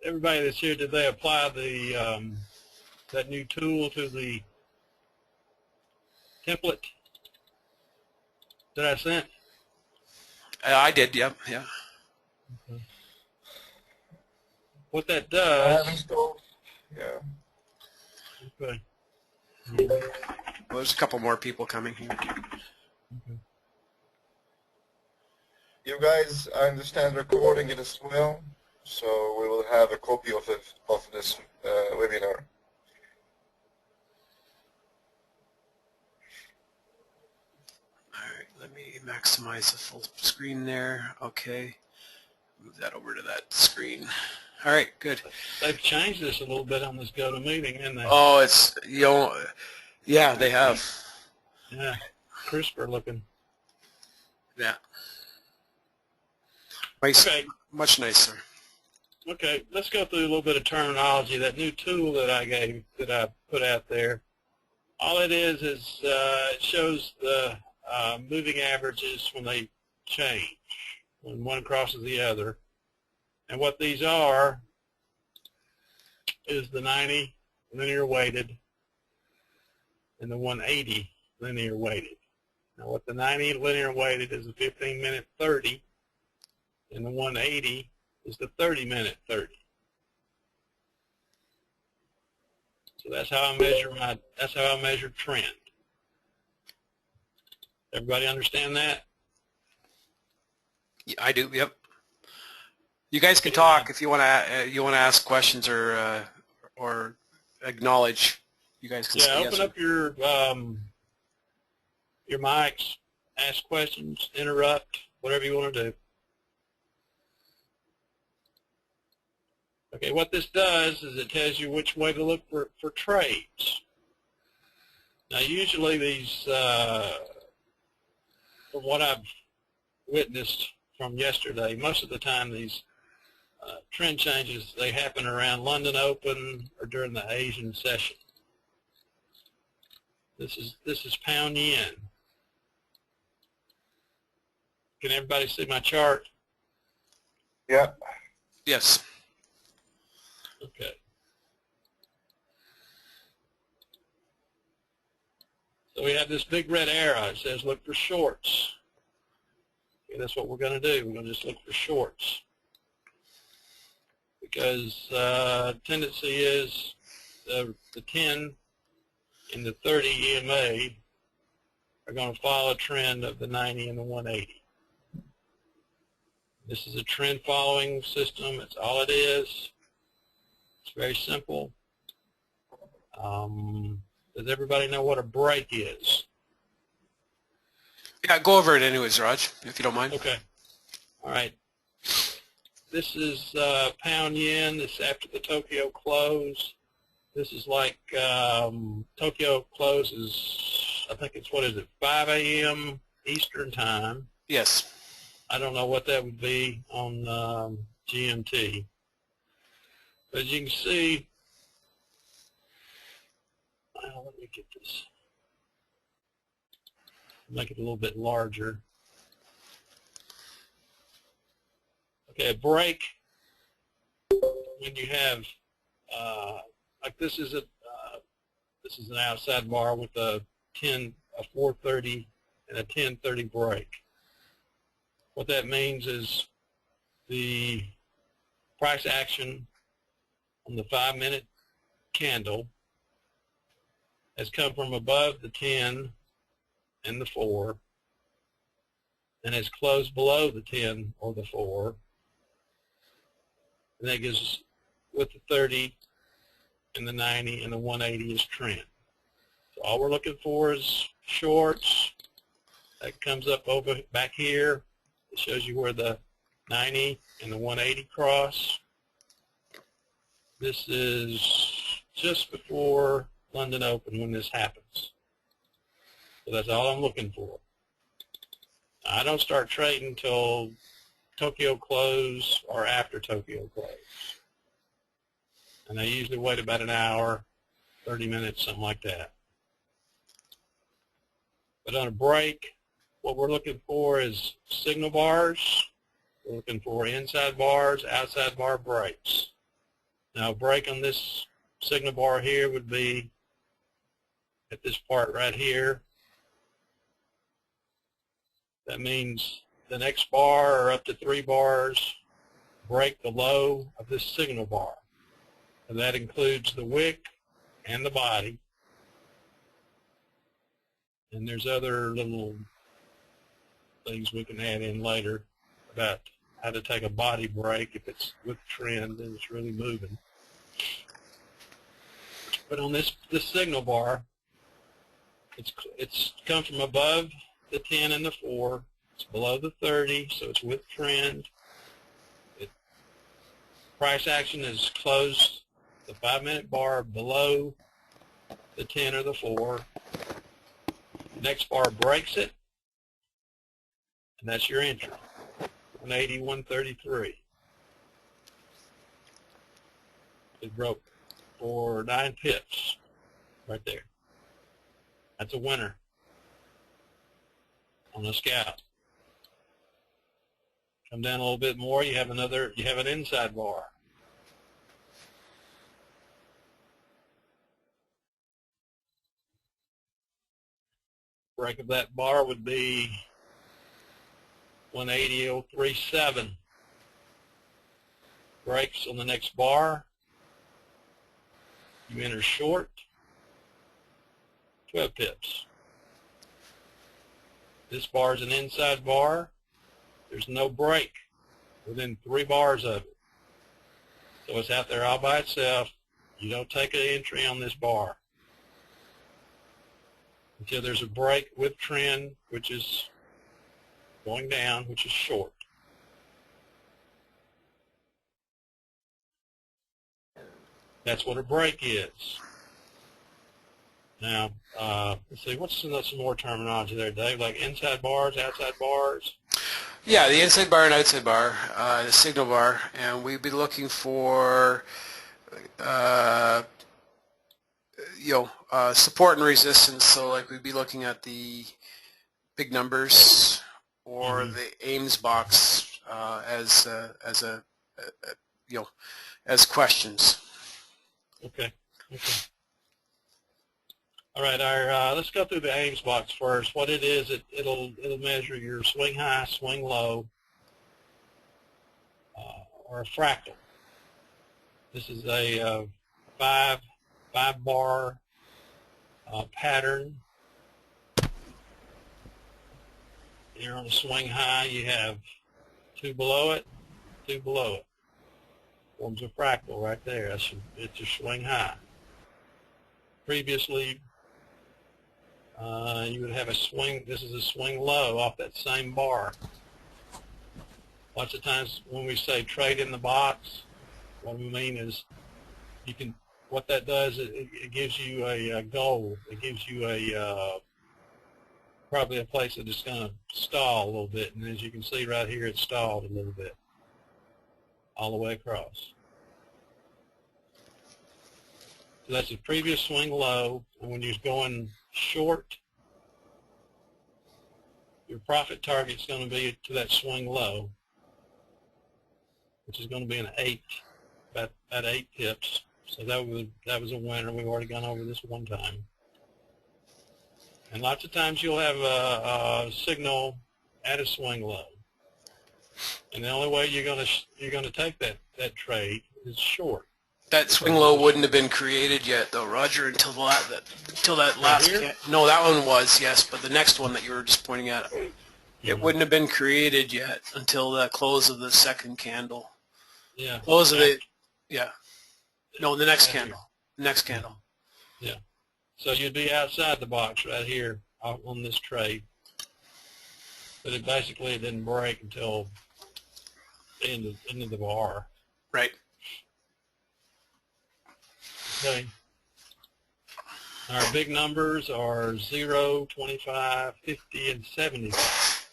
everybody that's here, did they apply the that new tool to the template that I sent? I did, yep, yeah. Okay. What that I does... have installed. Yeah. Okay. Well, there's a couple more people coming here. Okay. You guys, I understand, recording it as well, so we will have a copy of it of this webinar. Alright, let me maximize the full screen there. Okay. Move that over to that screen. Alright, good. They've changed this a little bit on this GoToMeeting, haven't they? Oh, it's, you know, yeah, they have. Yeah, crisper looking. Yeah. Nice, Okay. much nicer. Okay, let's go through a little bit of terminology. That new tool that I put out there, all it is it shows the moving averages when they change, when one crosses the other. And what these are is the 90 linear weighted and the 180 linear weighted. Now what the 90 linear weighted is the 15-minute 30, and the 180 is the 30-minute 30. So that's how I measure trend. Everybody understand that? Yeah, I do, yep. You guys can talk if you want to ask questions or acknowledge. You guys can say yes. Open up your mics, ask questions, interrupt, whatever you want to do. Okay, what this does is it tells you which way to look for trades. Now usually these, from what I've witnessed from yesterday, most of the time these trend changes, they happen around London Open or during the Asian session. This is pound yen. Can everybody see my chart? Yeah. Yes. Okay. So we have this big red arrow. It says look for shorts. Okay, that's what we're going to do. We're going to just look for shorts. Because tendency is the 10 and the 30 EMA are going to follow a trend of the 90 and the 180. This is a trend following system. That's all it is. It's very simple. Does everybody know what a break is? Yeah, go over it anyways, Raj, if you don't mind. Okay. All right. This is pound yen. This is after the Tokyo close. This is like Tokyo closes, I think it's, what is it, 5 a.m. Eastern time. Yes. I don't know what that would be on GMT. But as you can see, let me get this, make it a little bit larger. Okay, a break, when you have, like this is an outside bar with a 430 and a 1030 break. What that means is the price action on the 5-minute candle has come from above the 10 and the 4 and has closed below the 10 or the 4, and that gives us, with the 30 and the 90 and the 180 is trend. So all we're looking for is shorts. That comes up over back here. It shows you where the 90 and the 180 cross. This is just before London Open when this happens. So that's all I'm looking for. I don't start trading until Tokyo close or after Tokyo close. And I usually wait about an hour, 30 minutes, something like that. But on a break, what we're looking for is signal bars. We're looking for inside bars, outside bar breaks. Now, a break on this signal bar here would be at this part right here. That means the next bar, or up to 3 bars, break the low of this signal bar. And that includes the wick and the body. And there's other little things we can add in later about how to take a body break if it's with trend and it's really moving. But on this signal bar, it's come from above the 10 and the 4. It's below the 30, so it's with trend. Price action is closed the 5-minute bar below the 10 or the 4. The next bar breaks it, and that's your entry. 180, 133. It broke for 9 pips right there. That's a winner on the scalp. Come down a little bit more, you have an inside bar. Break of that bar would be 180.037. Breaks on the next bar. You enter short, 12 pips. This bar is an inside bar. There's no break within 3 bars of it. So it's out there all by itself. You don't take an entry on this bar until there's a break with trend, which is going down, which is short. That's what a break is. Now, let's see, what's some more terminology there, Dave? Like inside bars, outside bars? Yeah, the inside bar and outside bar, the signal bar, and we'd be looking for, support and resistance. So, like, we'd be looking at the big numbers or the Ames box as questions. Okay. All right, let's go through the Ames box first. What it is, it'll measure your swing high, swing low, or a fractal. This is a 5-bar pattern. Here on the swing high, you have 2 below it, 2 below it. Forms a fractal right there. It's a swing high. Previously, you would have a swing. This is a swing low off that same bar. Lots of times when we say trade in the box, what we mean is you can. What that does, it gives you a goal. It gives you probably a place that is going to stall a little bit, and as you can see right here, it's stalled a little bit all the way across. So that's a previous swing low, and when you're going short, your profit target is going to be to that swing low, which is going to be an 8, about 8 pips. So that was a winner. We've already gone over this one time. And lots of times you'll have a signal at a swing low, and the only way you're going to take that trade is short. That swing low wouldn't have been created yet, though, Roger, until that last. No, that one was, yes, but the next one that you were just pointing at, it wouldn't have been created yet until the close of the second candle. Yeah. Close of it. Yeah. No, the next candle. The next candle. Yeah. So you'd be outside the box right here on this trade, but it basically didn't break until the end of the bar. Right. Okay. Our big numbers are 0, 25, 50, and 75.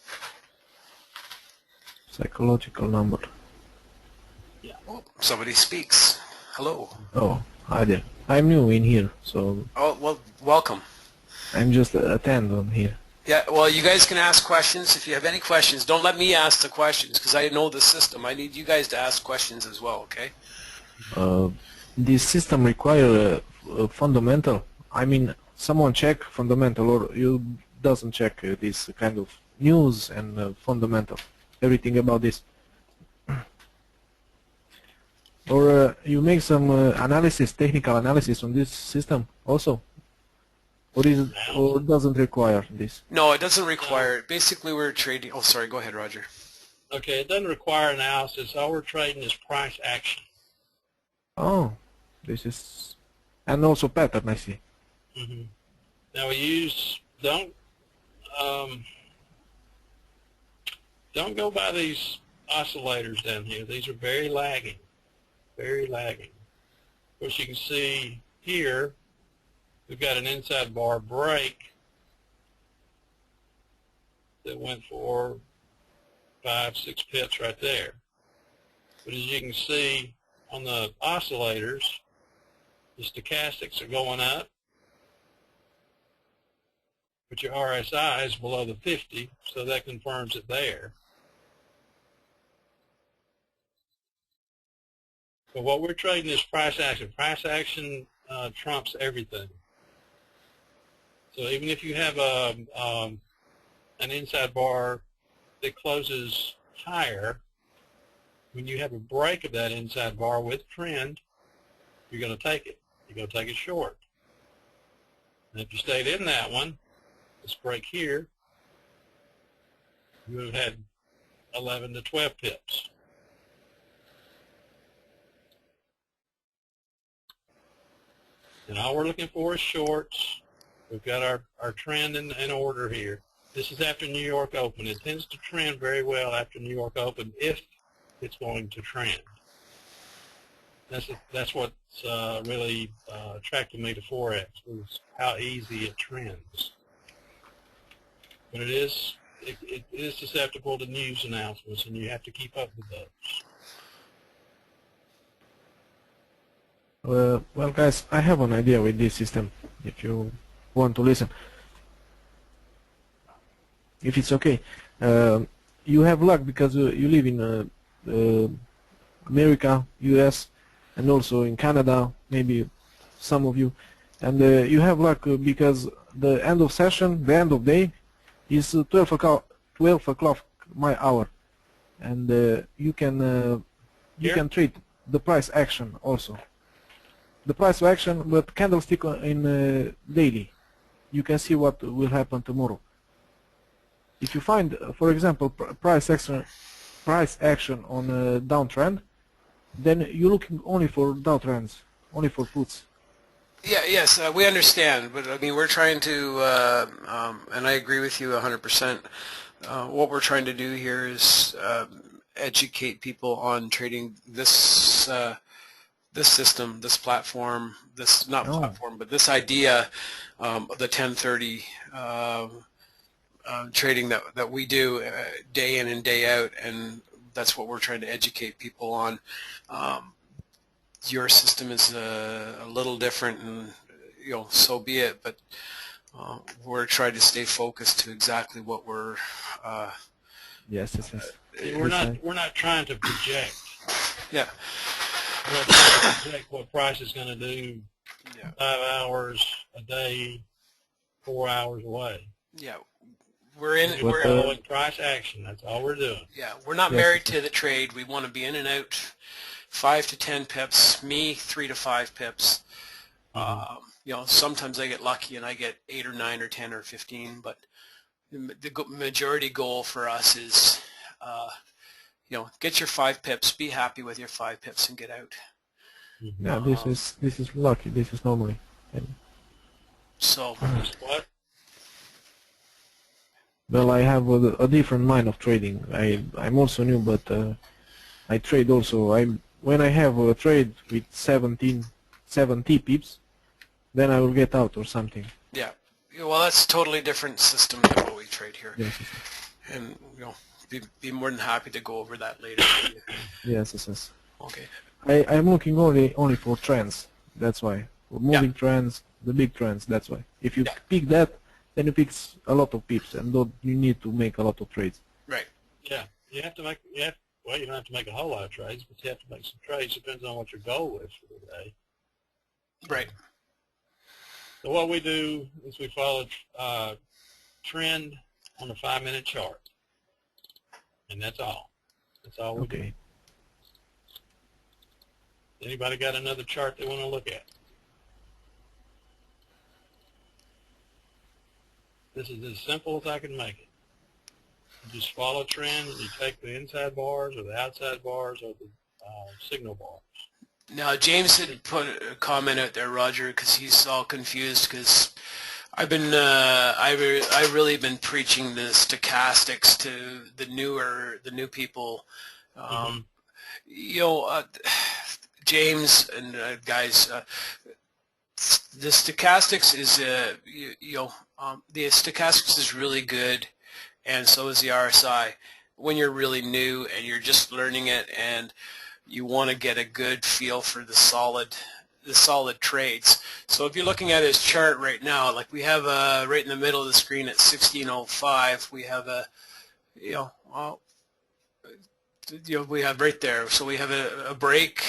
Psychological number. Yeah. Oh, somebody speaks. Hello. Oh, hi there. I'm new in here, so... Oh, well, welcome. I'm just a attendant here. Yeah, well, you guys can ask questions. If you have any questions, don't let me ask the questions, because I know the system. I need you guys to ask questions as well, okay? This system require fundamental. I mean, someone check fundamental, or you doesn't check this kind of news and fundamental, everything about this. Or you make some analysis, technical analysis on this system also, or doesn't require this? No, it doesn't require it. Basically, we're trading. Oh, sorry. Go ahead, Roger. Okay, it doesn't require analysis. All we're trading is price action. Oh, this is, and also pattern, I see. Mm-hmm. Now we use don't go by these oscillators down here. These are very lagging, very lagging. Of course, you can see here we've got an inside bar break that went for 5-6 pips right there. But as you can see on the oscillators, the stochastics are going up, but your RSI is below the 50, so that confirms it there. But what we're trading is price action. Price action trumps everything. So even if you have an inside bar that closes higher, when you have a break of that inside bar with trend, you're going to take it. You're going to take it short. And if you stayed in that one, this break here, you would have had 11 to 12 pips. And all we're looking for is shorts. We've got our trend in order here. This is after New York Open. It tends to trend very well after New York Open if it's going to trend. That's what's really attracted me to Forex, was how easy it trends. But it is susceptible to news announcements, and you have to keep up with those. Well, guys, I have an idea with this system, if you want to listen. If it's okay. You have luck because you live in America, US, and also in Canada, maybe some of you. And you have luck because the end of session, the end of day, is 12 o'clock my hour. And you can trade the price action also. The price action, but candlestick in daily. You can see what will happen tomorrow. If you find, for example, price action on a downtrend, then you're looking only for downtrends, only for puts. Yeah, yes, we understand, but I mean, we're trying to, and I agree with you 100%. What we're trying to do here is educate people on trading this this system, this platform, this platform, but this idea, the 1030 trading that we do day in and day out, and that's what we're trying to educate people on. Your system is a little different, and so be it. But we're trying to stay focused to exactly what we're. Yes. We're not trying to project. Yeah. We're not trying to project what price is going to do 5 hours a day, 4 hours away. Yeah. We're following price action. That's all we're doing. Yeah, we're not married to the trade. We want to be in and out 5 to 10 pips. Me, 3 to 5 pips. Sometimes I get lucky and I get 8 or 9 or 10 or 15. But the majority goal for us is, get your 5 pips, be happy with your 5 pips, and get out. Yeah, this is lucky. This is normally. So. What? Well, I have a different mind of trading. I'm also new, but I trade also. When I have a trade with 70 pips, then I will get out or something. Yeah. Well, that's a totally different system than what we trade here. Yes. And be more than happy to go over that later. Yes. Okay. I'm looking only for trends. That's why. For moving trends, the big trends. That's why. If you pick that, then you pick a lot of pips, and you need to make a lot of trades. Right. Yeah, you have to make. well, you don't have to make a whole lot of trades, but you have to make some trades. Depends on what your goal is for the day. Right. So what we do is we follow trend on a 5-minute chart, and that's all. That's all we do. Okay. Anybody got another chart they want to look at? This is as simple as I can make it. You just follow trend, and you take the inside bars or the outside bars or the signal bars. Now, James had put a comment out there, Roger, because he's all confused because I've really been preaching the stochastics to the new people. You know, James and guys, the stochastics is the stochastics is really good, and so is the RSI when you're really new and you're just learning it and you want to get a good feel for the solid trades. So if you're looking at his chart right now, like we have right in the middle of the screen at 1605, we have we have right there. So we have a break.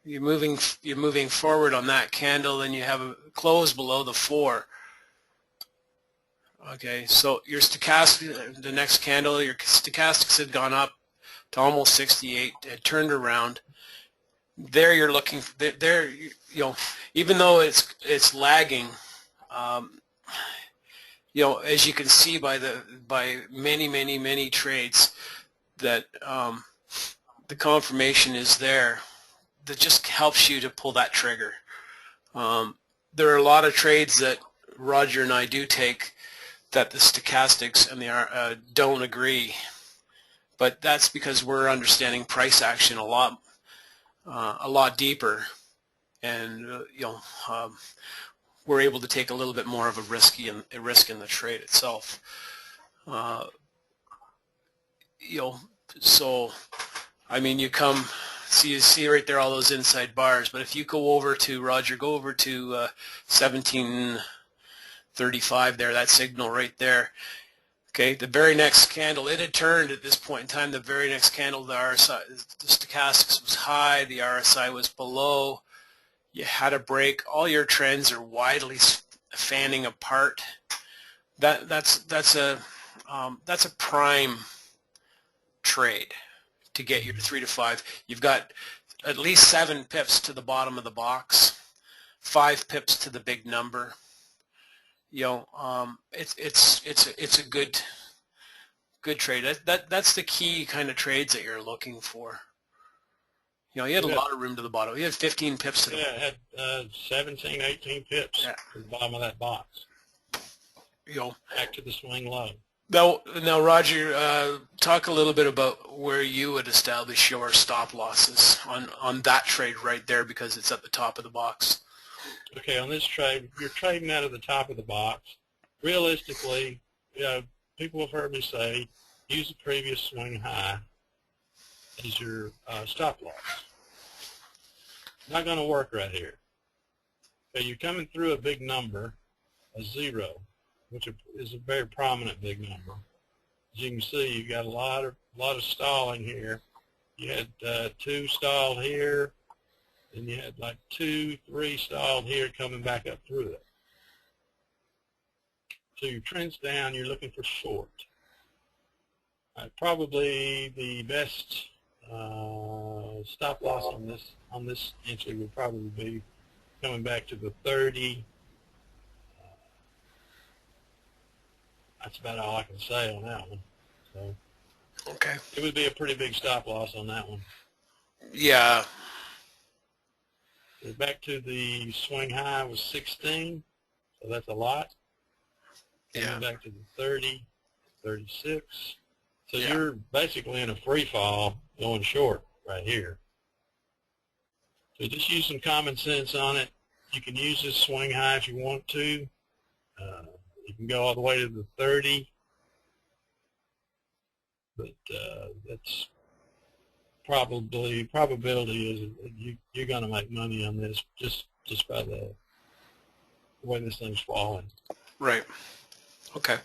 You're moving forward on that candle, then you have a close below the 4. Okay, so your stochastic, the next candle, your stochastics had gone up to almost 68, it turned around. There you're looking, there, you know, even though it's lagging, you know, as you can see by many trades that the confirmation is there. That just helps you to pull that trigger. There are a lot of trades that Roger and I do take that the stochastics and the don't agree, but that's because we're understanding price action a lot deeper, and you know, we're able to take a little bit more of a risk in the trade itself. You know, so I mean, you see right there all those inside bars, but if you go over to Roger, go over to 1735 there, that signal right there. Okay, the very next candle, it had turned at this point in time. The very next candle, the RSI, the stochastics was high, the RSI was below. You had a break. All your trends are widely fanning apart. That's a prime trade to get your 3 to 5. You've got at least 7 pips to the bottom of the box, 5 pips to the big number. You know, it's a good trade. That's the key kind of trades that you're looking for. You know, you had a lot of room to the bottom. You had 15 pips to the bottom. Yeah, it had 17, 18 pips to the bottom of that box. You know, back to the swing low. Now, Roger, talk a little bit about where you would establish your stop losses on that trade right there, because it's at the top of the box. Okay, on this trade, you're trading out of the top of the box. Realistically, you know, people have heard me say, use the previous swing high as your stop loss. Not going to work right here. Okay, you're coming through a big number, a 0, which is a very prominent big number. As you can see, you've got a lot of stalling here. You had 2 stalled here, and you had like 2, 3 stalled here coming back up through it. So your trend's down, you're looking for short. Probably the best stop loss on this entry would probably be coming back to the 30. That's about all I can say on that one. So okay, it would be a pretty big stop loss on that one. Yeah. Back to the swing high was 16, so that's a lot. Yeah. Back to the 30, 36. So you're basically in a free fall going short right here. So just use some common sense on it. You can use this swing high if you want to. You can go all the way to the 30, but that's probability is you're going to make money on this just by the way this thing's falling. Right. Okay.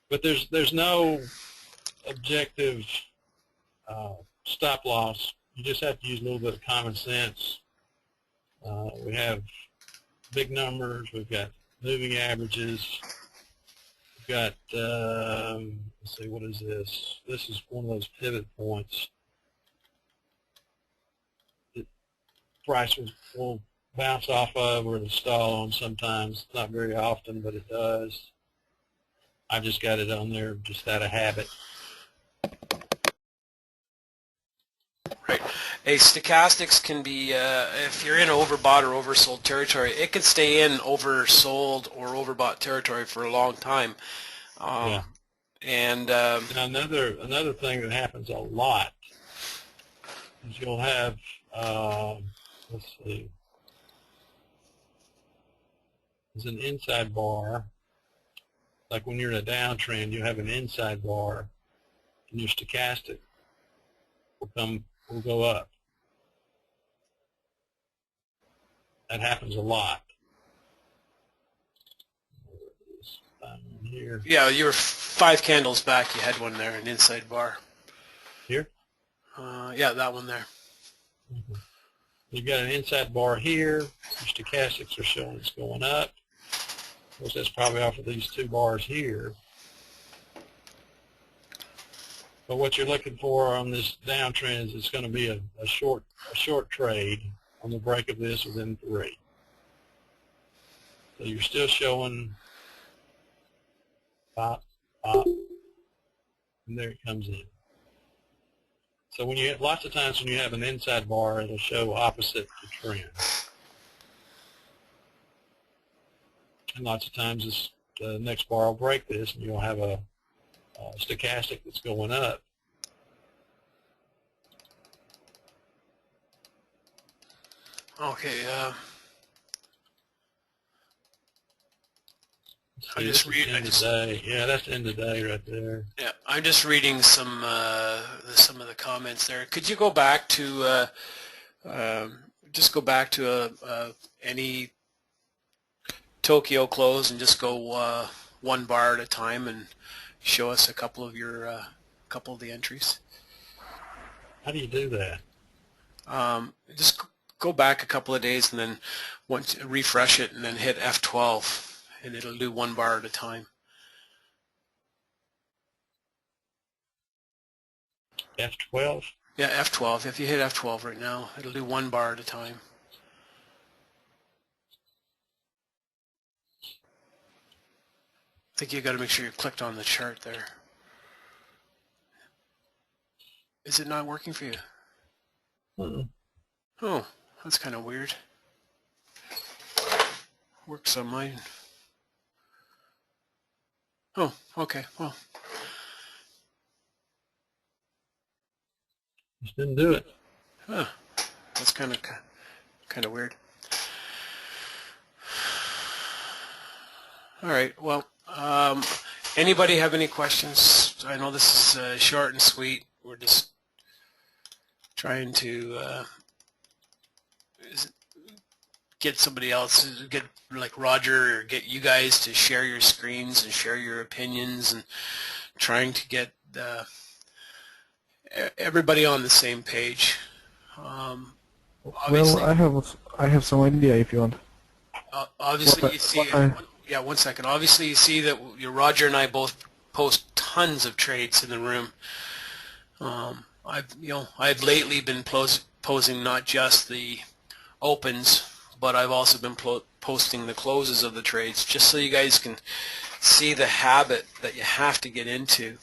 But there's no objective stop loss. You just have to use a little bit of common sense. We have big numbers. We've got moving averages. We've got, let's see, what is this? This is one of those pivot points. The price will bounce off of or stall on sometimes. Not very often, but it does. I just got it on there just out of habit. Right. Hey, stochastics can be, if you're in overbought or oversold territory, it can stay in oversold or overbought territory for a long time. Yeah. And Now another thing that happens a lot is you'll have, let's see, there's an inside bar. Like when you're in a downtrend, you have an inside bar, and your stochastic will go up. That happens a lot. Here. yeah, you were 5 candles back. You had one there, an inside bar. Here? Yeah, that one there. Mm-hmm. You've got an inside bar here. Your stochastics are showing it's going up. Of course, that's probably off of these 2 bars here. But what you're looking for on this downtrend is it's going to be a short trade on the break of this within 3. So you're still showing pop, pop, and there it comes in. So when you lots of times when you have an inside bar, it'll show opposite the trend. And lots of times the next bar will break this, and you'll have a stochastic that's going up. Okay. I'm just reading the day. Yeah, that's the end of the day right there. Yeah, I'm just reading some of the comments there. Could you go back to just go back to any Tokyo close and just go 1 bar at a time and show us a couple of the entries? How do you do that? Just go back a couple of days and then refresh it and then hit F12 and it'll do 1 bar at a time. F12? Yeah, F12. If you hit F12 right now, it'll do 1 bar at a time. I think you got to make sure you clicked on the chart there. Is it not working for you? Mm-mm. Oh, that's kind of weird. Works on mine. Oh, okay. Well, Just didn't do it. huh. That's kind of weird. All right. Well, anybody have any questions? I know this is short and sweet. We're just trying to get somebody else, get like Roger, or get you guys to share your screens and share your opinions, and trying to get everybody on the same page. Well, I have some idea if you want. Obviously, you see. Yeah, 1 second. Obviously, you see that Roger and I both post tons of trades in the room. I've lately been posting not just the opens, but I've also been posting the closes of the trades, just so you guys can see the habit that you have to get into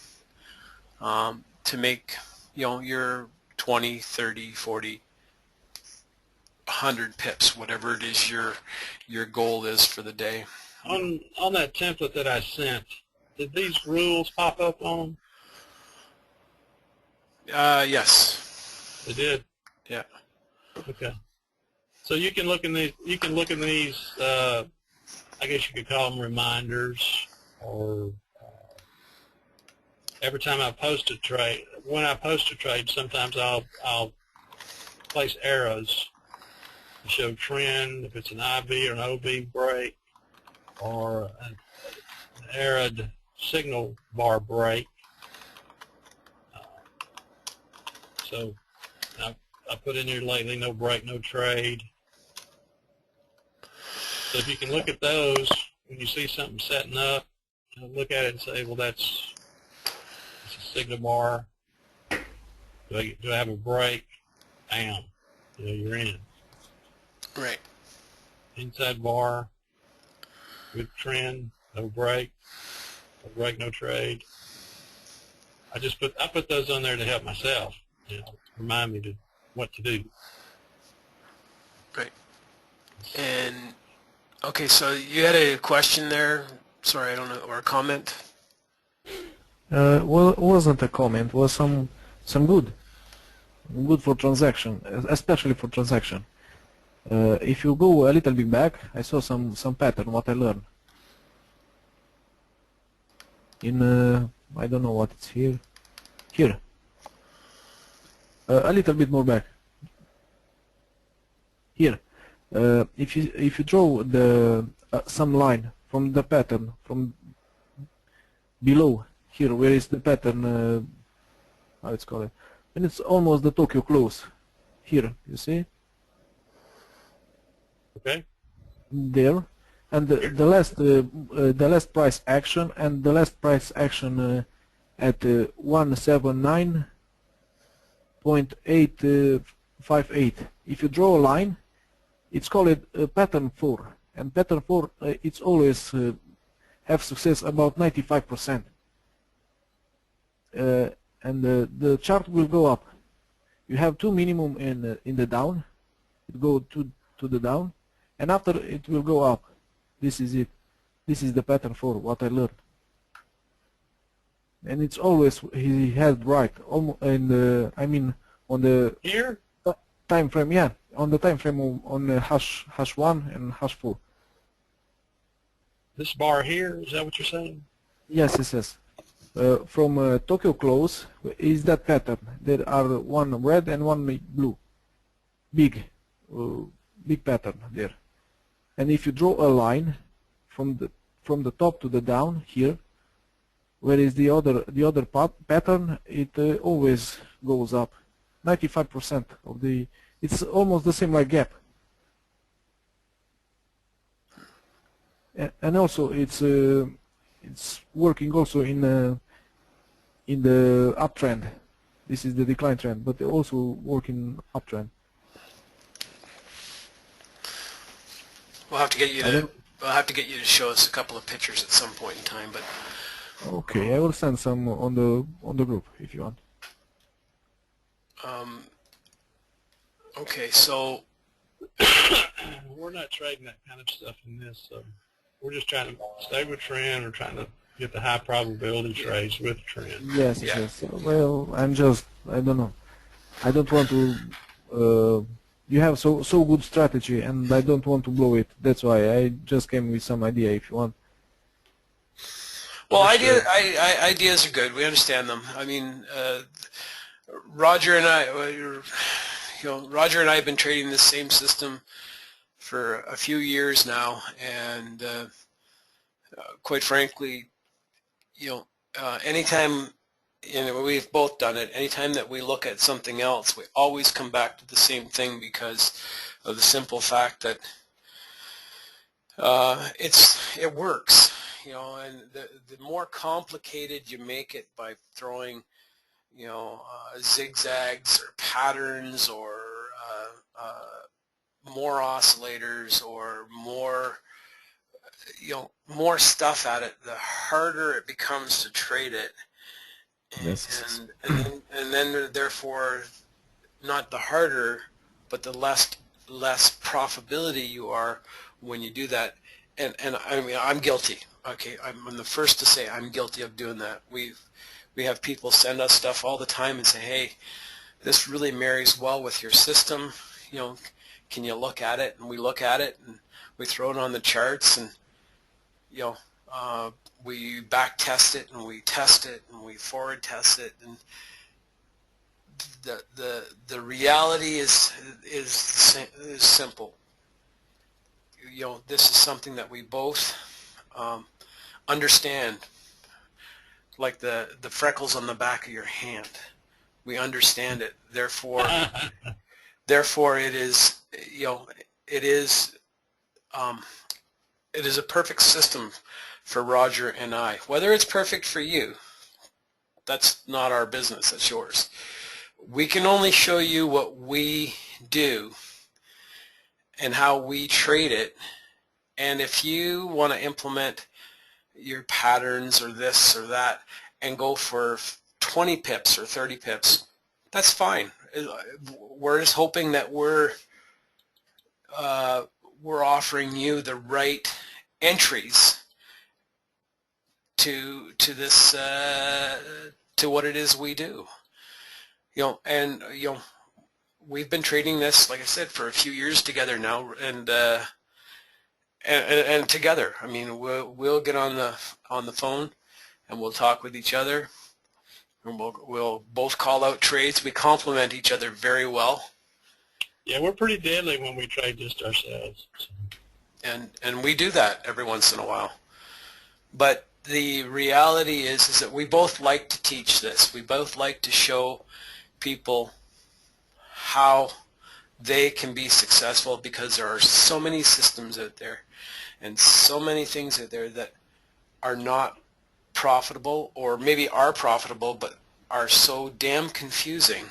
to make your 20, 30, 40, 100 pips, whatever it is your goal is for the day. On that template that I sent, did these rules pop up on them? Yes. They did. Yeah. Okay. So you can look in these. You can look in these. I guess you could call them reminders, or every time I post a trade. When I post a trade, sometimes I'll place arrows to show trend, if it's an IV or an OB break, or an arrow to signal bar break. So I put in here lately, no break, no trade. So if you can look at those, when you see something setting up, look at it and say, well, it's a signal bar. Do I have a break? Bam. You're in. Right. Inside bar, good trend, no break, no trade. I put those on there to help myself, remind me what to do. Right. And okay, so you had a question there. Sorry, I don't know, or a comment. Well, it wasn't a comment. Was some good for transaction, especially for transaction. If you go a little bit back, I saw some pattern. What I learned in I don't know what it's here. Here, a little bit more back. Here, if you draw the some line from the pattern from below here, where is the pattern? How it's called? And it's almost the Tokyo close. Here, you see? Okay. There, and the last price action and the last price action at 179.858. If you draw a line, it's called pattern 4, and pattern 4 it's always have success about 95%, and the chart will go up. You have two minimum in the down, it go to the down, and after it will go up. This is it. This is the pattern 4, what I learned. And it's always he had right. I mean on the Here? time frame, yeah, on the time frame on hash 1 and hash 4. This bar here, is that what you're saying? Yes, it says. From Tokyo close is that pattern. There are one red and one blue. Big pattern there. And if you draw a line from the top to the down here, where is the other pattern, it always goes up. 95% of the, it's almost the same like gap. And also it's working also in the uptrend. This is the decline trend, but also working uptrend. We'll have to get you to show us a couple of pictures at some point in time, but okay, I will send some on the group if you want. okay, so We're not trading that kind of stuff in this, so we're just trying to stay with trend or trying to get the high probability trades with trend. Yes, Yeah. yes. Well, I don't know. I don't want to. You have so good strategy, and I don't want to blow it. That's why I just came with some idea. If you want. well, ideas are good. We understand them. I mean, Roger and I, Roger and I have been trading this same system for a few years now, and quite frankly, anytime, we've both done it. Anytime that we look at something else, we always come back to the same thing because of the simple fact that it works. And the more complicated you make it by throwing, zigzags or patterns or more oscillators or more stuff at it, the harder it becomes to trade it. Yes. And then therefore, not the harder, but the less profitability you are when you do that. And I mean, I'm guilty. Okay, I'm the first to say I'm guilty of doing that. We have people send us stuff all the time and say, hey, this really marries well with your system. Can you look at it? And we look at it and we throw it on the charts, and we back test it and we test it and we forward test it, and the reality is simple. This is something that we both understand. like the freckles on the back of your hand. We understand it. Therefore, it is, it is a perfect system for Roger and I. Whether it's perfect for you, that's not our business. That's yours. We can only show you what we do and how we trade it. And if you want to implement your patterns or this or that and go for 20 pips or 30 pips, that's fine. We're just hoping that we're offering you the right entries to this to what it is we do. And we've been trading this, like I said, for a few years together now, and together. I mean, we'll get on the phone and we'll talk with each other, and we'll both call out trades. We complement each other very well. Yeah, we're pretty deadly when we trade just ourselves. So. And we do that every once in a while. But the reality is that we both like to teach this. We both like to show people how they can be successful, because there are so many systems out there and so many things out there that are not profitable, or maybe are profitable but are so damn confusing.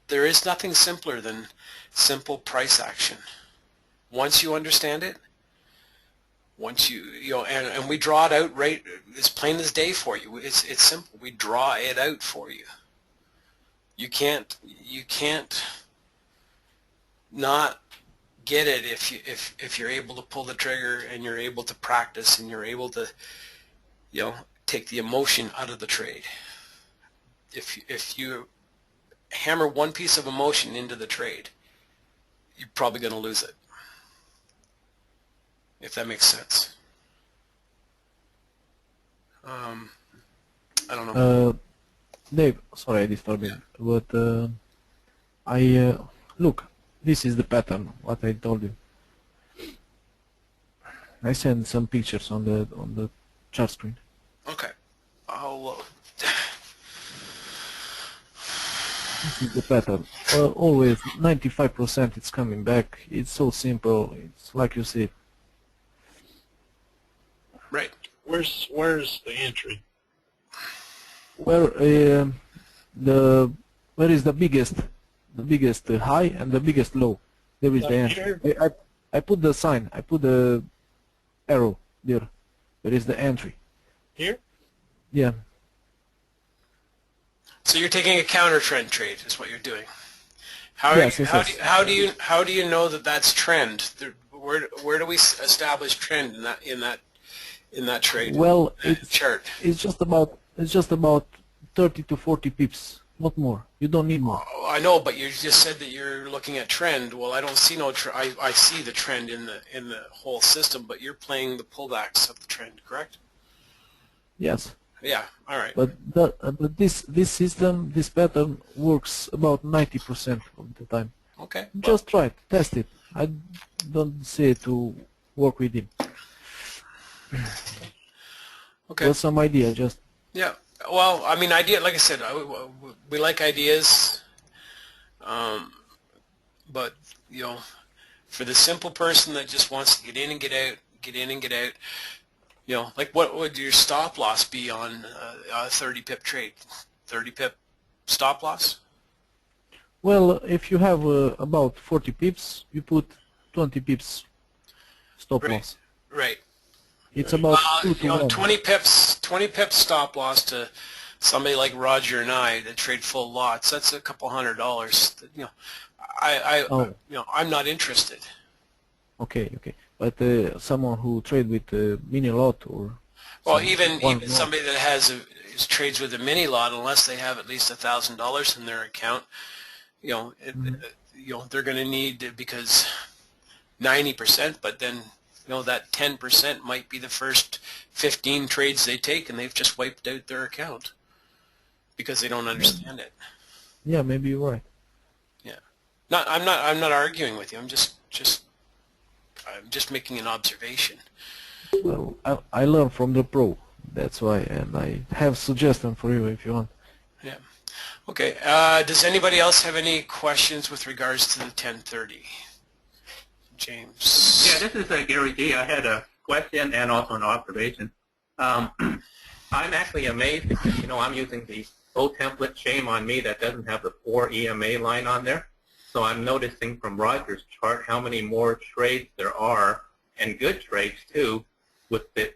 There is nothing simpler than simple price action. Once you understand it, and we draw it out right as plain as day for you. It's simple. We draw it out for you. You can't not get it if you're able to pull the trigger and you're able to practice and you're able to take the emotion out of the trade. If you hammer one piece of emotion into the trade, you're probably going to lose it. If that makes sense. I don't know. Dave, sorry I disturbed you, but look, this is the pattern, what I told you. I sent some pictures on the chart screen. Okay. This is the pattern. Always 95% it's coming back. It's so simple. It's like you said. Right. Where's the entry? Where where is the biggest high and the biggest low? There is the entry. I put the sign. I put the arrow there. There is the entry. Here? Yeah. So you're taking a counter trend trade, is what you're doing. How do you know that that's trend? Where do we establish trend in that trade? Well, chart. It's just about 30 to 40 pips, not more. You don't need more. Oh, I know, but you just said that you're looking at trend. Well, I don't see no trend. I see the trend in the whole system, but you're playing the pullbacks of the trend, correct? Yes. Yeah. All right. But this system, this pattern works about 90% of the time. Okay. Just try it, test it. I don't say to work with him. Okay. Just some idea, just. Yeah. Well, I mean, like I said, we like ideas, but for the simple person that just wants to get in and get out, like what would your stop loss be on a 30 pip trade? 30 pip stop loss? Well, if you have about 40 pips, you put 20 pips stop loss. Right. It's about 2 to 1. 20 pips stop loss to somebody like Roger and I that trade full lots. That's a couple $100. I'm not interested. Okay. But someone who trade with a mini lot or. Well, even somebody that trades with a mini lot, unless they have at least $1,000 in their account, they're going to need, because 90%, but then. That 10% might be the first 15 trades they take, and they've just wiped out their account because they don't understand it. Yeah, maybe you're right. Yeah. I'm not arguing with you. I'm just making an observation. Well, I learned from the pro. That's why, and I have suggestion for you if you want. Yeah. Okay. Does anybody else have any questions with regards to the 1030? James. Yeah, this is Gary G. I had a question and also an observation. I'm actually amazed because, you know, I'm using the old template. Shame on me that doesn't have the 4 EMA line on there. So I'm noticing from Roger's chart how many more trades there are, and good trades too, with the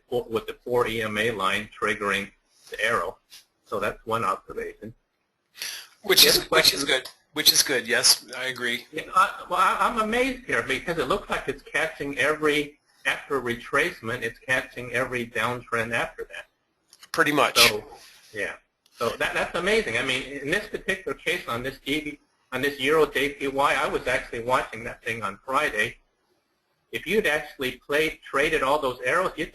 4 EMA line triggering the arrow. So that's one observation. Which is good. Which is good. Yes, I agree. Yeah, I'm amazed here because it looks like it's catching after retracement, it's catching every downtrend after that. Pretty much. So, yeah. So that's amazing. I mean, in this particular case, on this Euro JPY, I was actually watching that thing on Friday. If you'd actually traded all those arrows, you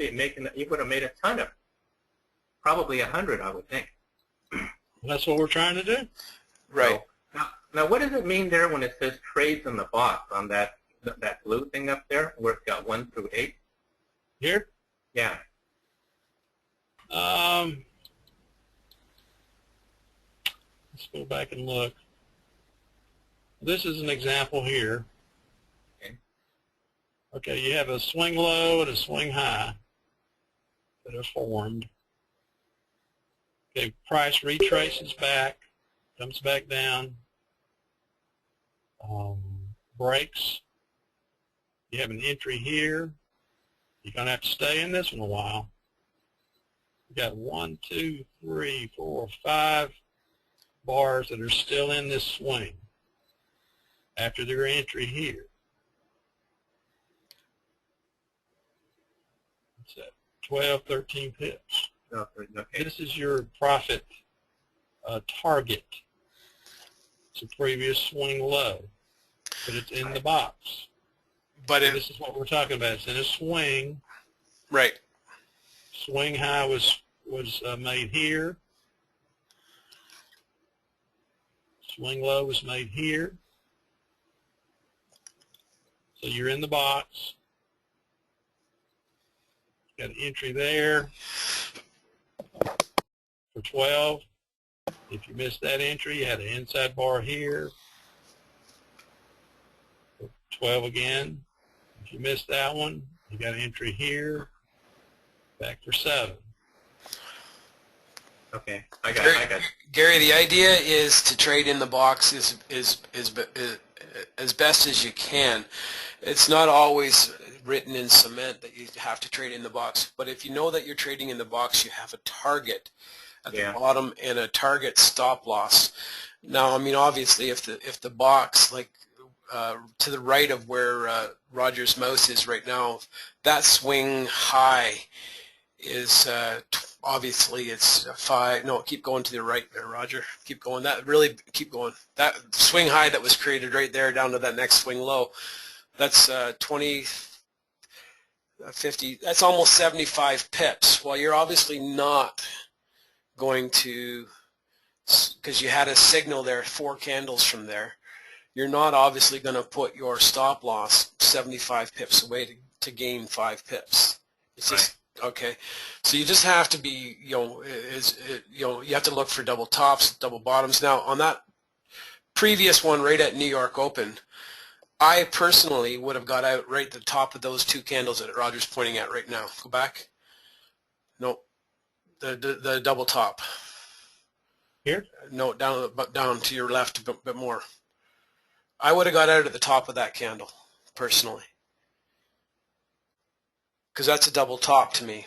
would have made a ton of, probably 100, I would think. That's what we're trying to do. Right. So, now, what does it mean there when it says trades in the box on that blue thing up there where it's got 1 through 8? Here? Yeah. Let's go back and look. This is an example here. Okay, you have a swing low and a swing high that are formed. Okay, price retraces back, comes back down, breaks. You have an entry here. You're going to have to stay in this one a while. You got 1, 2, 3, 4, 5 bars that are still in this swing after their entry here. What's that? 12, 13 pips. Okay. This is your profit target. It's a previous swing low, but it's in the box. But this is what we're talking about. It's in a swing. Right. Swing high was made here. Swing low was made here. So you're in the box. Got an entry there for 12. If you missed that entry, you had an inside bar here. For 12 again. If you missed that one, you got an entry here. Back for 7. Okay, I got it. Gary, the idea is to trade in the box as best as you can. It's not always written in cement that you have to trade in the box, but if you know that you're trading in the box, you have a target at the bottom and a target stop loss. Now, I mean, obviously, if the box, like to the right of where Roger's mouse is right now, that swing high is obviously it's 5. No, keep going to the right there, Roger. Keep going. Keep going. That swing high that was created right there down to that next swing low. That's 20, 50. That's almost 75 pips. Well, you're obviously not going to, because you had a signal there, 4 candles from there. You're not obviously going to put your stop loss 75 pips away to gain 5 pips. It's just okay. So you just have to be, you have to look for double tops, double bottoms. Now on that previous one right at New York Open, I personally would have got out right at the top of those 2 candles that Roger's pointing at right now. Go back. No, the double top. Here? No, down to your left a bit more. I would have got out at the top of that candle, personally, because that's a double top to me.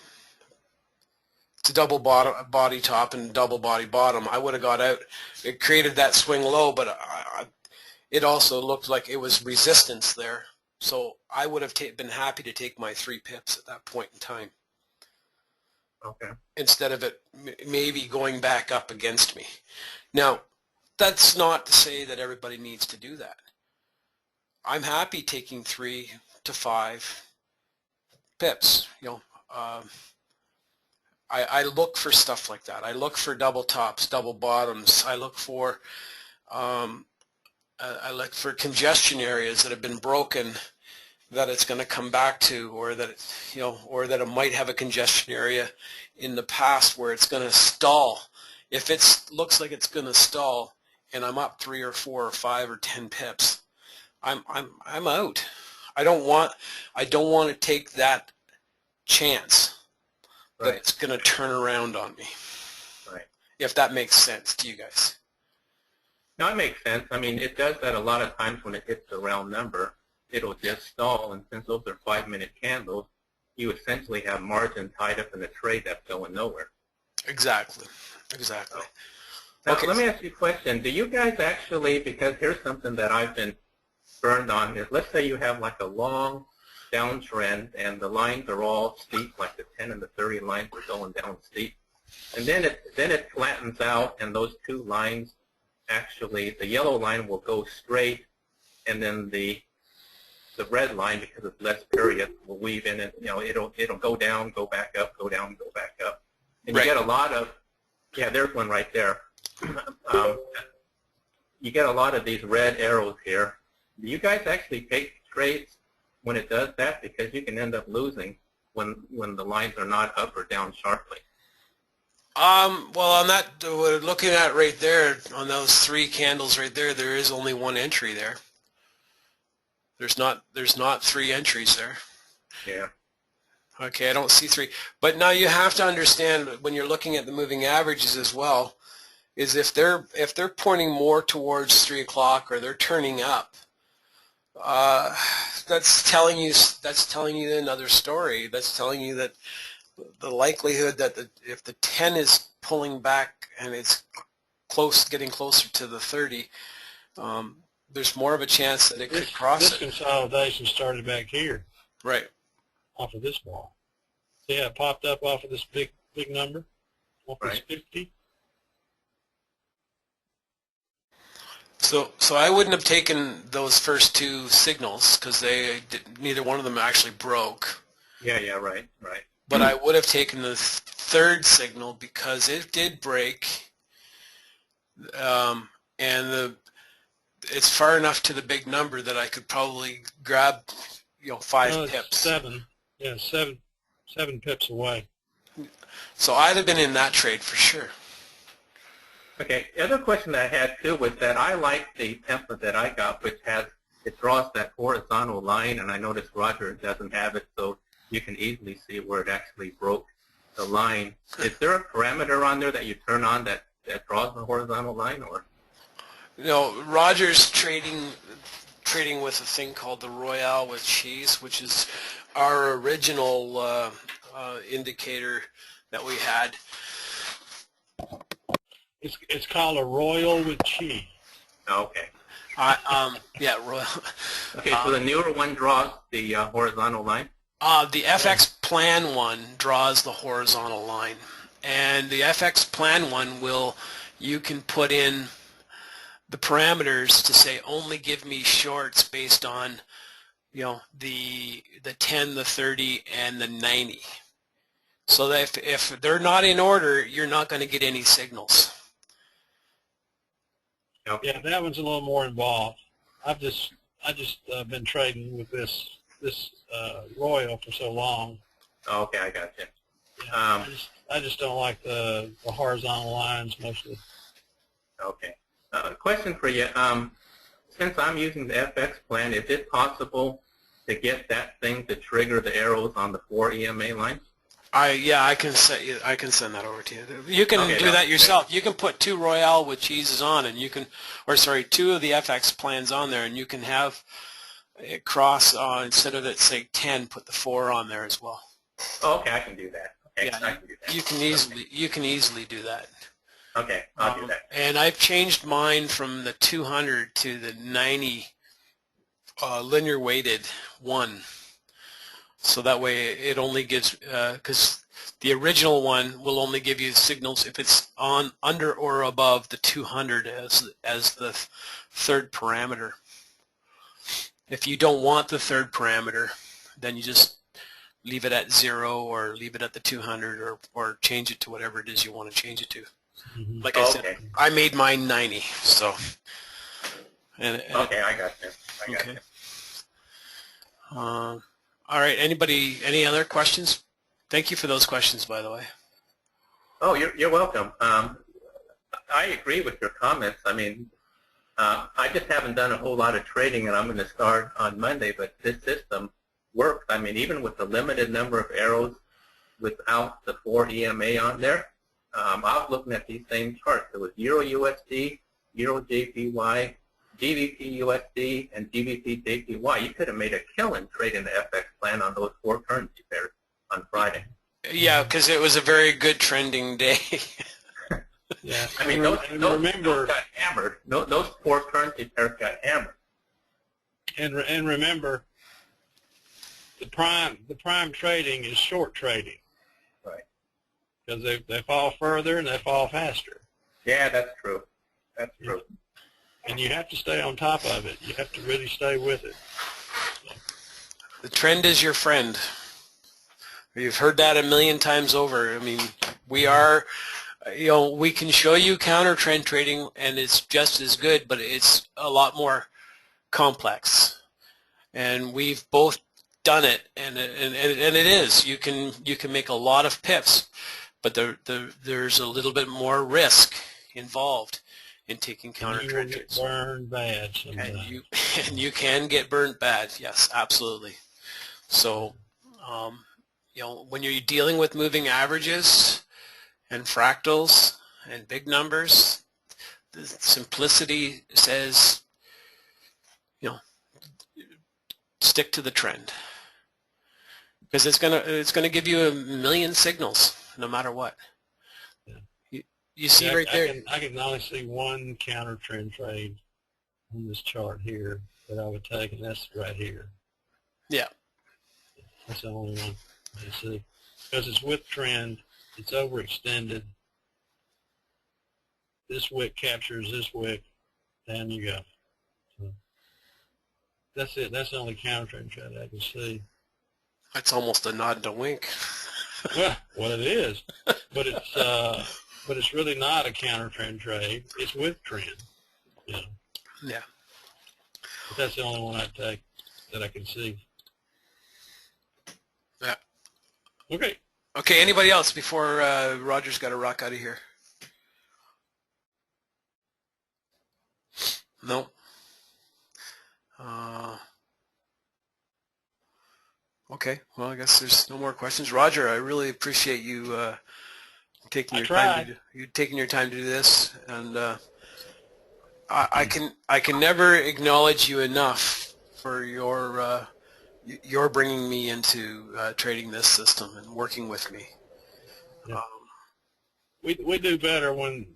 It's a double body top and double body bottom. I would have got out. It created that swing low, but it also looked like it was resistance there. So I would have been happy to take my 3 pips at that point in time. Okay. Instead of it maybe going back up against me. Now, that's not to say that everybody needs to do that. I'm happy taking 3 to 5 pips. I look for stuff like that. I look for double tops, double bottoms. I look for congestion areas that have been broken that it's going to come back to, or that it, or that it might have a congestion area in the past where it's going to stall. If it looks like it's going to stall, and I'm up 3 or 4 or 5 or 10 pips, I'm out. I don't want to take that chance that it's going to turn around on me. Right. If that makes sense to you guys. No, it makes sense. I mean, it does that a lot of times when it hits the round number. It'll just stall, and since those are 5-minute candles, you essentially have margin tied up in a trade that's going nowhere. Exactly. Now, Okay. let me ask you a question. Do you guys actually, because here's something that I've been burned on, is let's say you have like a long downtrend and the lines are all steep, like the 10 and the 30 lines are going down steep. And then it flattens out, and those two lines actually, the yellow line will go straight, and then the red line, because it's less period, will weave in, and it'll go down, go back up, go down, go back up. And you get a lot of, there's one right there. You get a lot of these red arrows here. Do you guys actually take trades when it does that? Because you can end up losing when the lines are not up or down sharply. Well, on that, we're looking at right there, on those 3 candles right there, there is only 1 entry there. There's not 3 entries there. Yeah. Okay, I don't see 3. But now you have to understand, when you're looking at the moving averages as well, is if they're pointing more towards 3 o'clock or they're turning up, that's telling you another story. That's telling you that the likelihood that if the 10 is pulling back and it's getting closer to the 30, there's more of a chance that it could cross this it. consolidation started back here. Right. Off of this wall. See how it popped up off of this big number? Off this 50? So I wouldn't have taken those first 2 signals because neither one of them actually broke. Yeah, right. But I would have taken the 3rd signal because it did break, and it's far enough to the big number that I could probably grab 5 pips. 7. Yeah, 7 pips away. So I'd have been in that trade for sure. Okay, the other question that I had too was that I like the template that I got, which it draws that horizontal line, and I noticed Roger doesn't have it, so you can easily see where it actually broke the line. Is there a parameter on there that you turn on that draws the horizontal line, or? Roger's trading with a thing called the Royale with cheese, which is our original indicator that we had. It's called a Royal with cheese. Okay. Yeah, Royal. Okay, so the newer one draws the horizontal line? The FX Plan one draws the horizontal line, and the FX Plan one you can put in the parameters to say only give me shorts based on the 10, the 30, and the 90. So that if they're not in order, you're not going to get any signals. Okay. Yeah, that one's a little more involved. I just been trading with this Royal for so long. Okay, I got you. Yeah, I just don't like the horizontal lines mostly. Okay. Question for you. Since I'm using the FX Plan, is it possible to get that thing to trigger the arrows on the 4 EMA lines? I can send that over to you. You can do that yourself. You can put 2 Royale with cheeses on, and 2 of the FX Plans on there, and you can have it cross instead of it say 10, put the 4 on there as well. Oh, okay, I can do that. Okay, Yeah, I can do that. you can easily do that. Okay, I'll do that. And I've changed mine from the 200 to the 90 linear weighted 1. So that way it only gives, because the original one will only give you signals if it's under or above the 200 as the 3rd parameter. If you don't want the 3rd parameter, then you just leave it at 0 or leave it at the 200 or change it to whatever it is you want to change it to. Mm-hmm. Like I said, I made mine 90, so. Okay, I got you. I got you. All right. Anybody? Any other questions? Thank you for those questions, by the way. Oh, you're welcome. I agree with your comments. I mean, I just haven't done a whole lot of trading, and I'm going to start on Monday, but this system works. I mean, even with the limited number of arrows without the 4 EMA on there, I was looking at these same charts. There was Euro USD, Euro JPY, GBP USD, and GBP JPY. You could have made a killing trading the FX plan on those 4 currency pairs on Friday. Yeah, because it was a very good trending day. Yeah. I mean, those got hammered. Those 4 currency pairs got hammered. And remember, the prime trading is short trading. Right. Because they fall further and they fall faster. Yeah, that's true. That's true. And you have to stay on top of it. You have to really stay with it. The trend is your friend. You've heard that a million times over. I mean, we are, we can show you counter trend trading and it's just as good, but it's a lot more complex. And we've both done it, and it is. You can make a lot of pips, but there's a little bit more risk involved in taking counter trend trades. You will get burned bad sometimes. And you can get burned bad. Yes, absolutely. So, when you're dealing with moving averages and fractals and big numbers, the simplicity says, stick to the trend, because it's gonna give you a million signals no matter what. Yeah. You see right there. I can only see one counter trend trade on this chart here that I would take, and that's right here. Yeah. That's the only one I see, because it's with trend. It's overextended. This wick captures this wick. Down you go. So that's it. That's the only counter trend trade I can see. That's almost a nod and a wink. Well, it is, but it's really not a counter trend trade. It's with trend. Yeah. But that's the only one I take that I can see. Yeah. Okay. Okay. Anybody else before Roger's got to rock out of here? No. Okay. Well, I guess there's no more questions. Roger, I really appreciate you taking your time. Taking your time to do this, and I can never acknowledge you enough for your bringing me into trading this system and working with me. Yeah. We do better when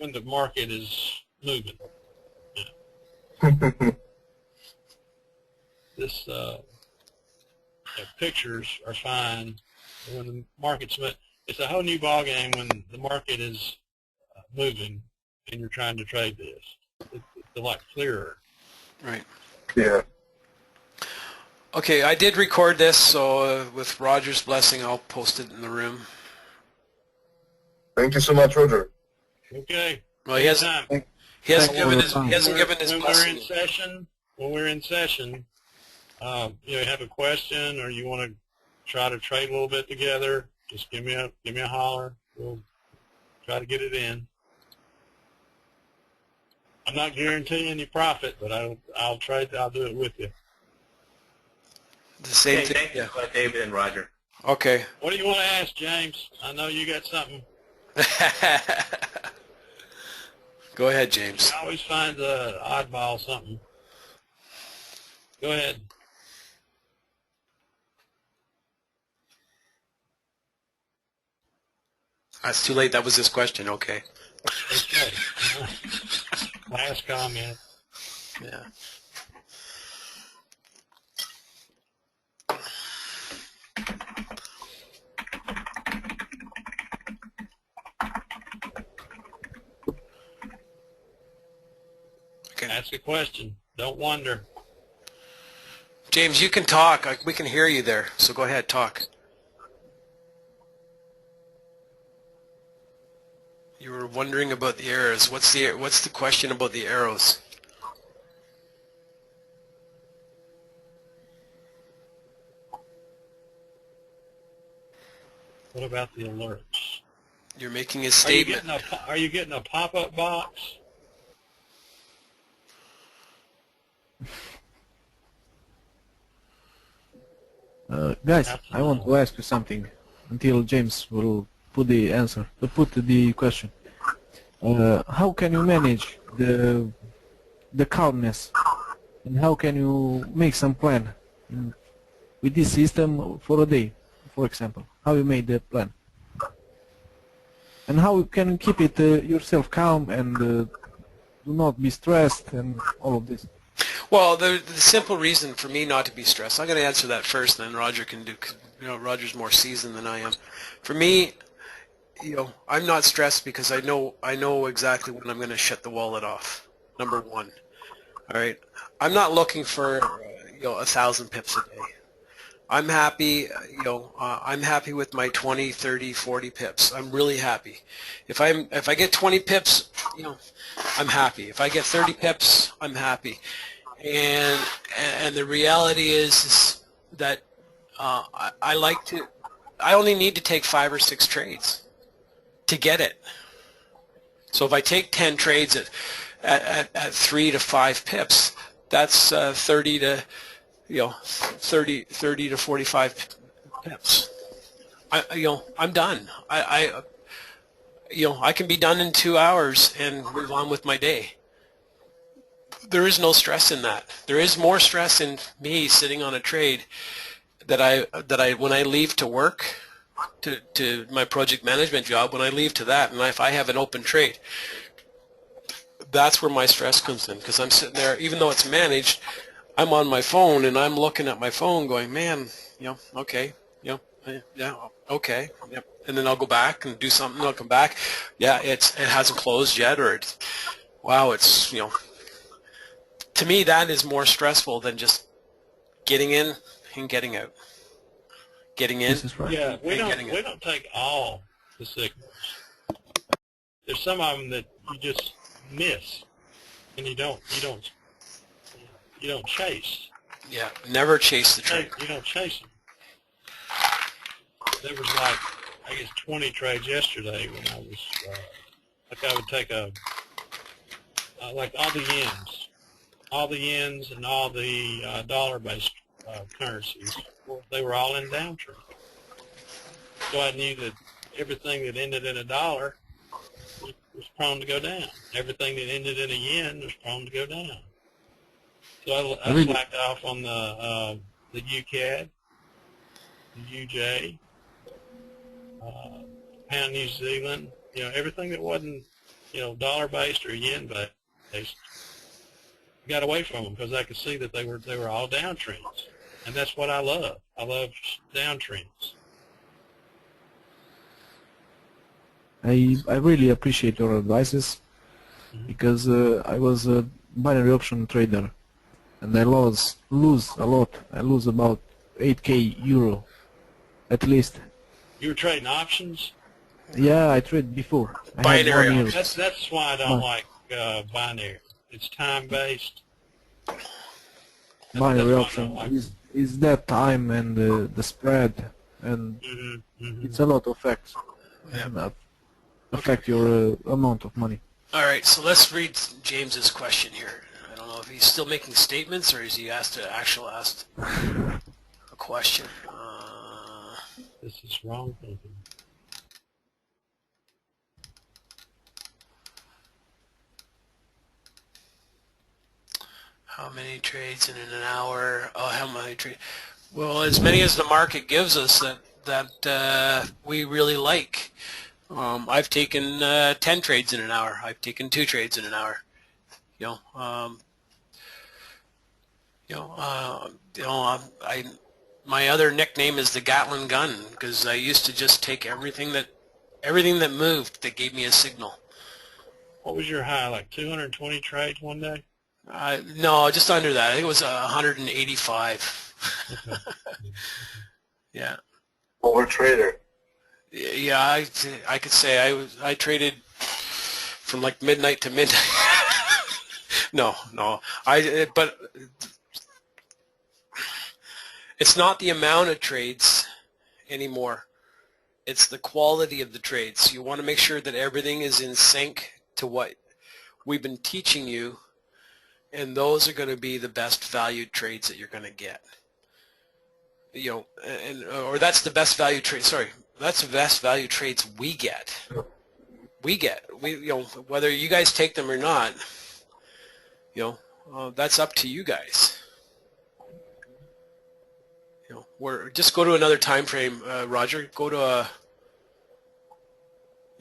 the market is moving. Yeah. This pictures are fine when the market's moving. It's a whole new ball game when the market is moving and you're trying to trade this. It's a lot clearer. Right. Yeah. Okay, I did record this, so with Roger's blessing, I'll post it in the room. Thank you so much, Roger. Okay. Well, he hasn't given his When blessing. we're in session, you have a question or you want to try to trade a little bit together, just give me a holler. We'll try to get it in. I'm not guaranteeing you profit, but I'll trade. I'll do it with you. The same thing. Thank you, David and Roger. Okay. What do you want to ask, James? I know you got something. Go ahead, James. I always find the oddball something. Go ahead. That's too late. That was his question. Okay. Okay. Last comment. Yeah. Ask a question. Don't wonder. James, you can talk. We can hear you there. So go ahead, talk. You were wondering about the arrows. What's the question about the arrows? What about the alerts? You're making a statement. Are you getting a pop-up box? Guys, I want to ask you something until James will put the answer, put the question. How can you manage the calmness, and how can you make some plan with this system for a day, for example? How you made the plan, and how you can keep it yourself calm and do not be stressed and all of this? Well, the simple reason for me not to be stressed, I'm going to answer that first, then Roger can do, Roger's more seasoned than I am. For me, I'm not stressed because I know exactly when I'm going to shut the wallet off, number one. All right? I'm not looking for, 1,000 pips a day. I'm happy, I'm happy with my 20, 30, 40 pips. I'm really happy. If I get 20 pips, I'm happy. If I get 30 pips, I'm happy. And the reality is that I only need to take 5 or 6 trades to get it. So if I take 10 trades at 3 to 5 pips, that's 30 to 45 pips. I'm done. I can be done in 2 hours and move on with my day. There is no stress in that. There is more stress in me sitting on a trade that I when I leave to work, to my project management job, when I leave to that, and if I have an open trade, that's where my stress comes in, because I'm sitting there, even though it's managed, I'm on my phone and I'm looking at my phone going, man, okay, yeah, okay, yep. And then I'll go back and do something, I'll come back, yeah, it hasn't closed yet, or wow, it's, to me that is more stressful than just getting in and getting out. Getting in. This is right. Yeah, we getting don't take all the signals. There's some of them that you just miss, and you don't chase. Yeah, never chase the trade. You don't chase them. There was like, I guess, 20 trades yesterday when I was I would take like all the yens and all the dollar-based currencies. They were all in downtrend. So I knew that everything that ended in a dollar was prone to go down. Everything that ended in a yen was prone to go down. So I slacked off on the UCAD, the UJ, pound New Zealand, everything that wasn't, dollar-based or yen-based. Got away from them because I could see that they were all downtrends, and that's what I love. I love downtrends. I really appreciate your advices, because I was a binary option trader, and I lose a lot. I lose about 8k euro, at least. You were trading options? Yeah, I traded before. Binary I had 1 year. That's why I don't like binary. It's time-based. Binary option is that time and the spread, and it's a lot of facts. Yeah. Affect your amount of money. All right, so let's read James's question here. I don't know if he's still making statements or is he asked a question. This is wrong thinking. How many trades in an hour? Oh, how many trades? Well, as many as the market gives us that we really like. I've taken 10 trades in an hour. I've taken 2 trades in an hour. My other nickname is the Gatling gun, because I used to just take everything that moved that gave me a signal. What was your high? Like 220 trades one day? No, just under that. I think it was 185. Okay. Yeah. Over trader. Yeah, I could say I traded from like midnight to midnight. No, but it's not the amount of trades anymore. It's the quality of the trades. You want to make sure that everything is in sync to what we've been teaching you, and those are going to be the best valued trades that you're going to get. You know, or that's the best value trade. Sorry, that's the best value trades we get. You know, whether you guys take them or not, you know, that's up to you guys. You know, just go to another time frame, Roger. Go to a.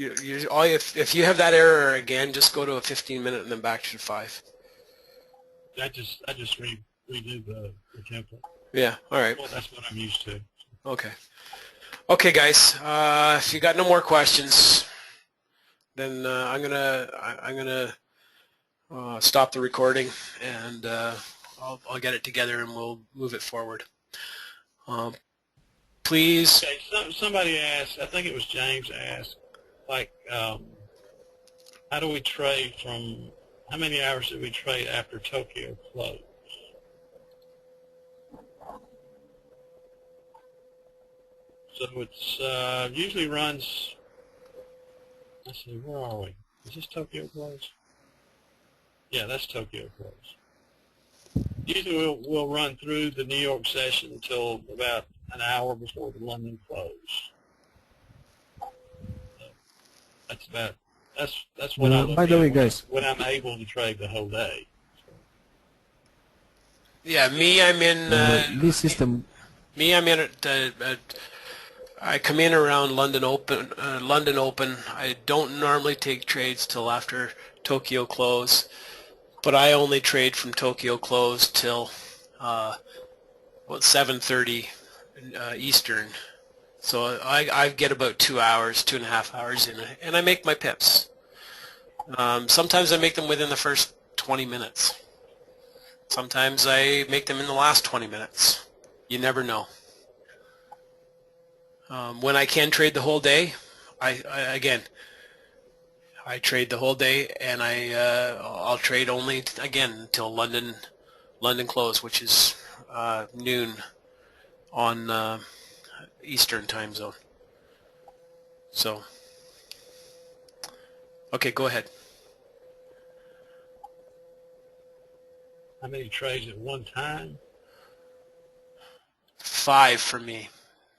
If you have that error again, just go to a 15-minute and then back to 5. I just redo the template. Yeah. All right. Well, that's what I'm used to. Okay. Okay, guys. If you got no more questions, then I'm gonna stop the recording, and I'll get it together and we'll move it forward. Please. Okay. Somebody asked. I think it was James asked. Like, how do we trade from? How many hours did we trade after Tokyo closed? So it's usually runs. Let's see, where are we? Is this Tokyo closed? Yeah, that's Tokyo closed. Usually we'll run through the New York session until about an hour before the London close. That's what I look by the at way, guys, when I'm able to trade the whole day. Yeah, me, I'm in. this system. Me, I'm in at I come in around London Open. I don't normally take trades till after Tokyo close, but I only trade from Tokyo close till 7:30 Eastern. So I get about 2 hours, 2.5 hours in, and I make my pips. Sometimes I make them within the first 20 minutes. Sometimes I make them in the last 20 minutes. You never know. When I can trade the whole day, I trade the whole day, and I'll trade only again until London close, which is noon on Eastern time zone. So, okay, go ahead. How many trades at one time? 5 for me,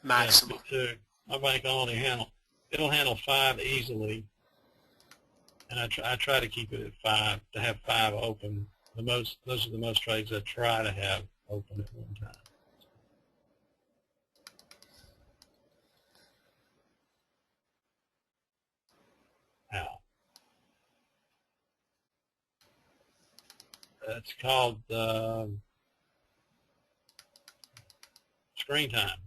maximum. Yeah, me too. My bank it'll handle 5 easily, and I try to keep it at 5, to have 5 open. Those are the most trades I try to have open at one time. Now, it's called screen time.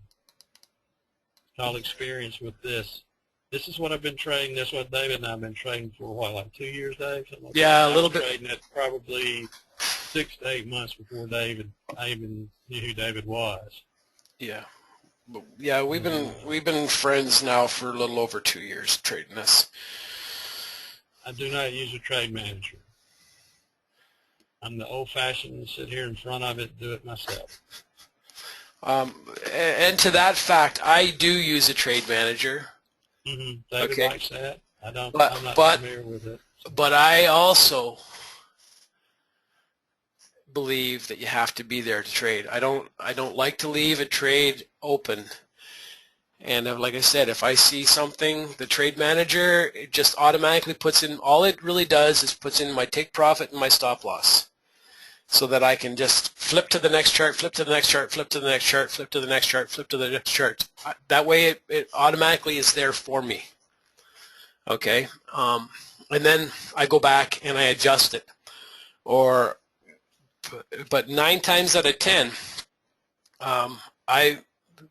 It's called experience with this. This is what I've been trading. This is what David and I have been trading for, what, like 2 years, Dave? Something like Yeah, that. a little bit. Trading it probably 6 to 8 months before I even knew who David was. Yeah. Yeah, we've been friends now for a little over 2 years trading this. I do not use a trade manager. I'm the old-fashioned, sit here in front of it, do it myself. And to that fact, I do use a trade manager. Mm-hmm. David Okay. likes that. I'm not familiar with it. But I also believe that you have to be there to trade. I don't like to leave a trade open. And like I said, if I see something, the trade manager, it just automatically puts in, all it really does is puts in my take profit and my stop loss, so that I can just flip to the next chart, flip to the next chart, flip to the next chart, flip to the next chart, flip to the next chart. That way it automatically is there for me. Okay? And then I go back and I adjust it. But 9 times out of 10,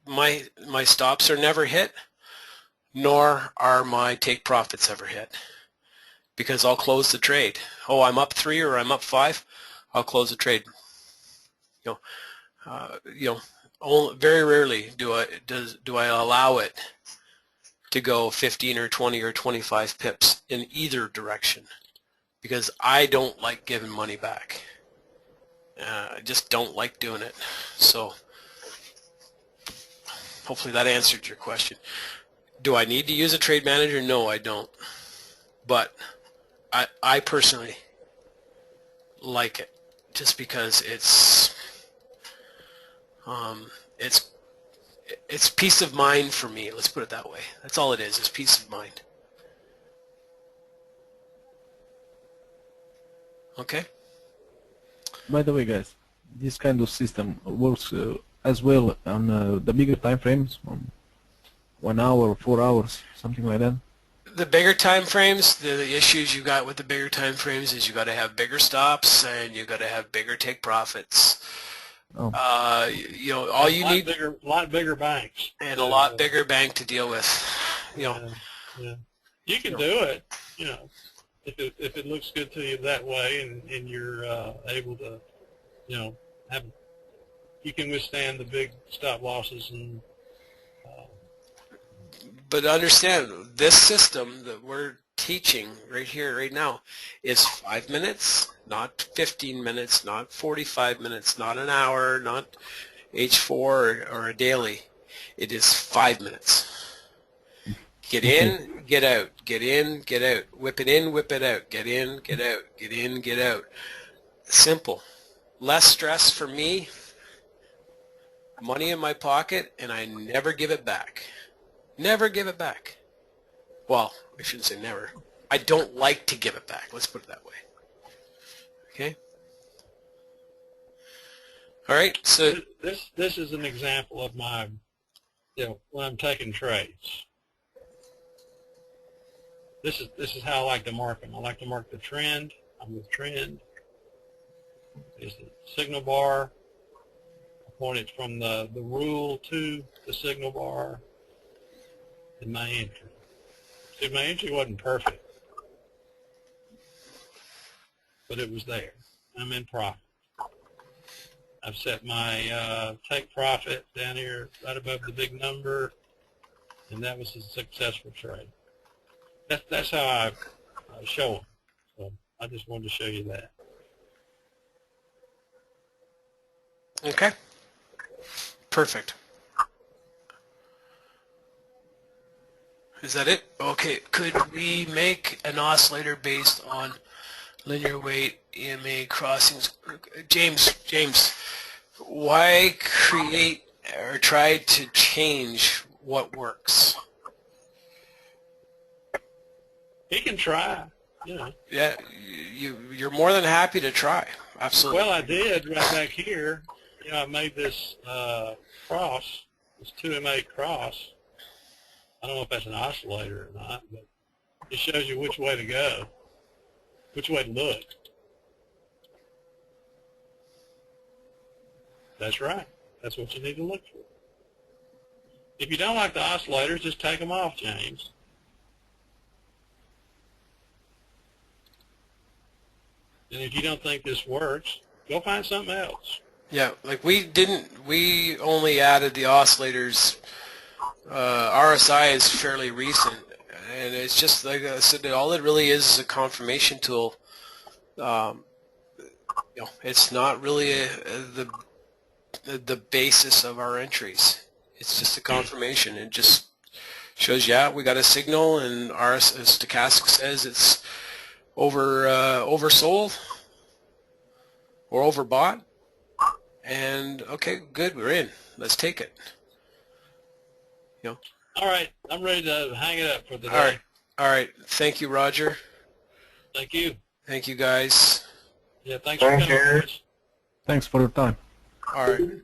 my stops are never hit, nor are my take profits ever hit, because I'll close the trade. Oh, I'm up 3 or I'm up 5, I'll close the trade. Very rarely do I allow it to go 15 or 20 or 25 pips in either direction, because I don't like giving money back. I just don't like doing it. So hopefully that answered your question. Do I need to use a trade manager? No, I don't. But I personally like it just because it's peace of mind for me. Let's put it that way. That's all it is peace of mind. Okay? By the way, guys, this kind of system works as well on the bigger time frames, 1 hour, 4 hours, something like that. The bigger time frames, the issues you got with the bigger time frames is you got to have bigger stops and you got to have bigger take profits. Oh. You know, all you need a lot bigger banks and a lot bigger bank to deal with. You know, yeah. You can do it. You know, if it looks good to you that way, and you're able to, you know, you can withstand the big stop losses and. But understand, this system that we're teaching right here, right now, is 5 minutes, not 15 minutes, not 45 minutes, not an hour, not H4 or a daily. It is 5 minutes. Get in, get out, get in, get out, whip it in, whip it out, get in, get out, get in, get out. Simple. Less stress for me, money in my pocket, and I never give it back. Never give it back. Well, I shouldn't say never. I don't like to give it back. Let's put it that way. Okay? All right, so... This is an example of my, you know, when I'm taking trades. This is how I like to mark them. I like to mark the trend. I'm with trend. There's the signal bar. I point it from the rule to the signal bar. And my entry. See, my entry wasn't perfect, but it was there. I'm in profit. I've set my take profit down here right above the big number, and that was a successful trade. That's how I show them. So I just wanted to show you that. Okay. Perfect. Is that it? Okay. Could we make an oscillator based on linear weight, EMA crossings? James, why create or try to change what works? He can try, you know. Yeah, you're more than happy to try. Absolutely. Well, I did right back here. You know, I made this cross, this 2M8 cross. I don't know if that's an oscillator or not, but it shows you which way to go, which way to look. That's right. That's what you need to look for. If you don't like the oscillators, just take them off, James. And if you don't think this works, go find something else. Yeah, like we only added the oscillators. RSI is fairly recent, and it's just like I said, all it really is a confirmation tool. You know, it's not really the basis of our entries. It's just a confirmation. It just shows, yeah, we got a signal, and our stochastic says it's oversold or overbought, and okay, good, we're in. Let's take it. You know. All right, I'm ready to hang it up for the day. All right. Thank you, Roger. Thank you. Thank you, guys. Yeah, thanks for coming, boys. Thanks for your time. All right.